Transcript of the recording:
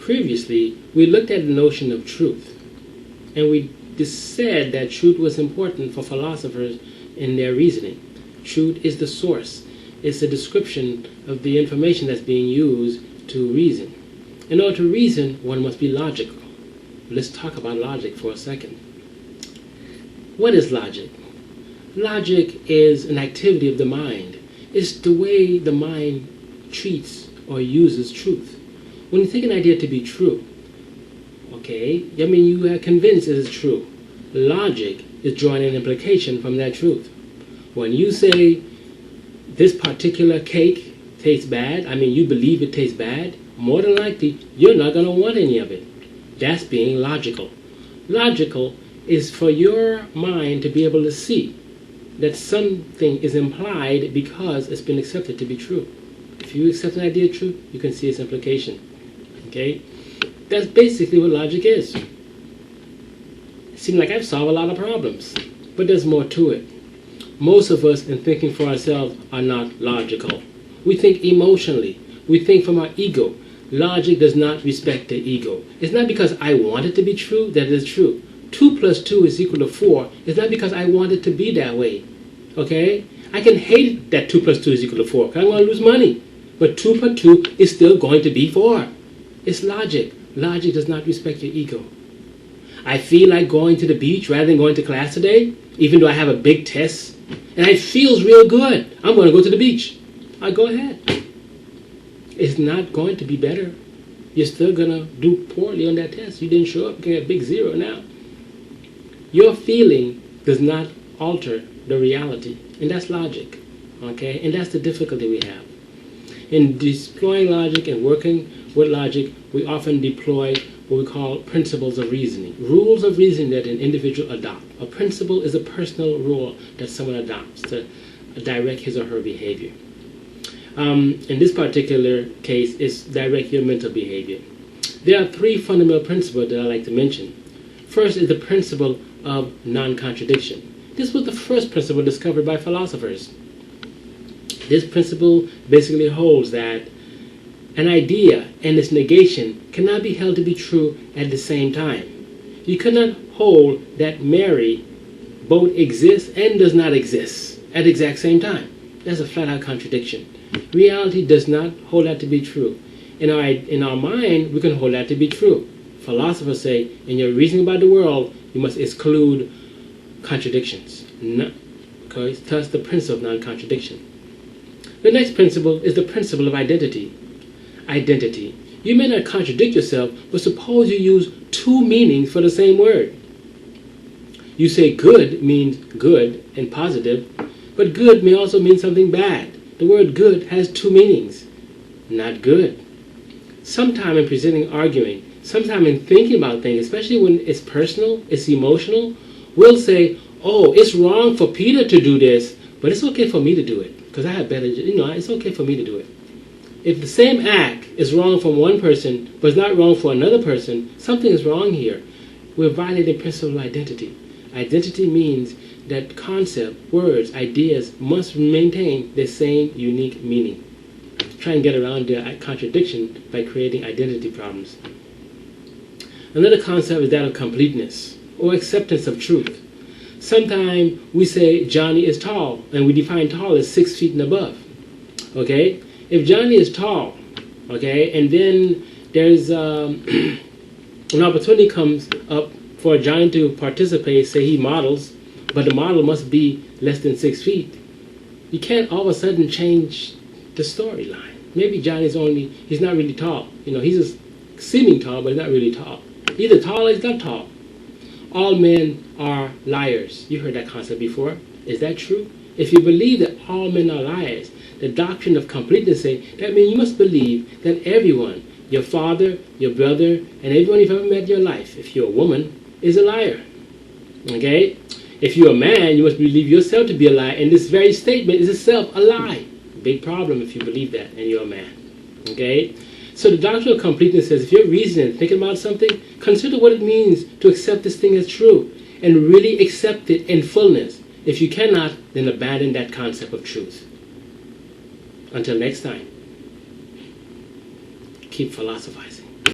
Previously, we looked at the notion of truth, and we said that truth was important for philosophers in their reasoning. Truth is the source. It's the description of the information that's being used to reason. In order to reason, one must be logical. Let's talk about logic for a second. What is logic? Logic is an activity of the mind. It's the way the mind treats or uses truth. When you take an idea to be true, okay, I mean you are convinced it is true. Logic is drawing an implication from that truth. When you say this particular cake tastes bad, I mean you believe it tastes bad, more than likely you're not going to want any of it. That's being logical. Logical is for your mind to be able to see that something is implied because it's been accepted to be true. If you accept an idea of truth, you can see its implication. Okay? That's basically what logic is. It seems like I've solved a lot of problems, but there's more to it. Most of us, in thinking for ourselves, are not logical. We think emotionally. We think from our ego. Logic does not respect the ego. It's not because I want it to be true that it is true. 2 plus 2 is equal to 4. It's not because I want it to be that way. Okay? I can hate that 2 plus 2 is equal to 4 because I'm going to lose money. But 2 plus 2 is still going to be 4. It's logic. Logic does not respect your ego. I feel like going to the beach rather than going to class today, even though I have a big test, and it feels real good. I'm going to go to the beach. I go ahead. It's not going to be better. You're still going to do poorly on that test. You didn't show up. You get a big 0 now. Your feeling does not alter the reality. And that's logic. Okay? And that's the difficulty we have. In deploying logic and working with logic, we often deploy what we call principles of reasoning. Rules of reasoning that an individual adopts. A principle is a personal rule that someone adopts to direct his or her behavior. In this particular case, it's direct your mental behavior. There are 3 fundamental principles that I like to mention. First is the principle of non-contradiction. This was the first principle discovered by philosophers. This principle basically holds that an idea and its negation cannot be held to be true at the same time. You cannot hold that Mary both exists and does not exist at the exact same time. That's a flat-out contradiction. Reality does not hold that to be true. In our mind, we can hold that to be true. Philosophers say, in your reasoning about the world, you must exclude contradictions. Because that's the principle of non-contradiction. The next principle is the principle of identity. Identity. You may not contradict yourself, but suppose you use 2 meanings for the same word. You say good means good and positive, but good may also mean something bad. The word good has 2 meanings. Not good. Sometime in presenting arguing, sometime in thinking about things, especially when it's personal, it's emotional, we'll say, oh, it's wrong for Peter to do this, but it's okay for me to do it. Because I have better, it's okay for me to do it. If the same act is wrong for one person, but it's not wrong for another person, something is wrong here. We're violating the principle of identity. Identity means that concept, words, ideas must maintain the same unique meaning. Try and get around the contradiction by creating identity problems. Another concept is that of completeness, or acceptance of truth. Sometimes we say Johnny is tall, and we define tall as 6 feet and above. Okay? If Johnny is tall, okay, and then there's an opportunity comes up for Johnny to participate, say he models, but the model must be less than 6 feet, you can't all of a sudden change the storyline. Maybe Johnny's he's not really tall. He's just seeming tall, but he's not really tall. Either tall or he's not tall. All men are liars. You heard that concept before. Is that true? If you believe that all men are liars, the doctrine of completeness says that means you must believe that everyone, your father, your brother, and everyone you've ever met in your life, if you're a woman, is a liar. Okay? If you're a man, you must believe yourself to be a liar, and this very statement is itself a lie. Big problem if you believe that and you're a man. Okay? So the doctrine of completeness says if you're reasoning, thinking about something, consider what it means to accept this thing as true and really accept it in fullness. If you cannot, then abandon that concept of truth. Until next time, keep philosophizing.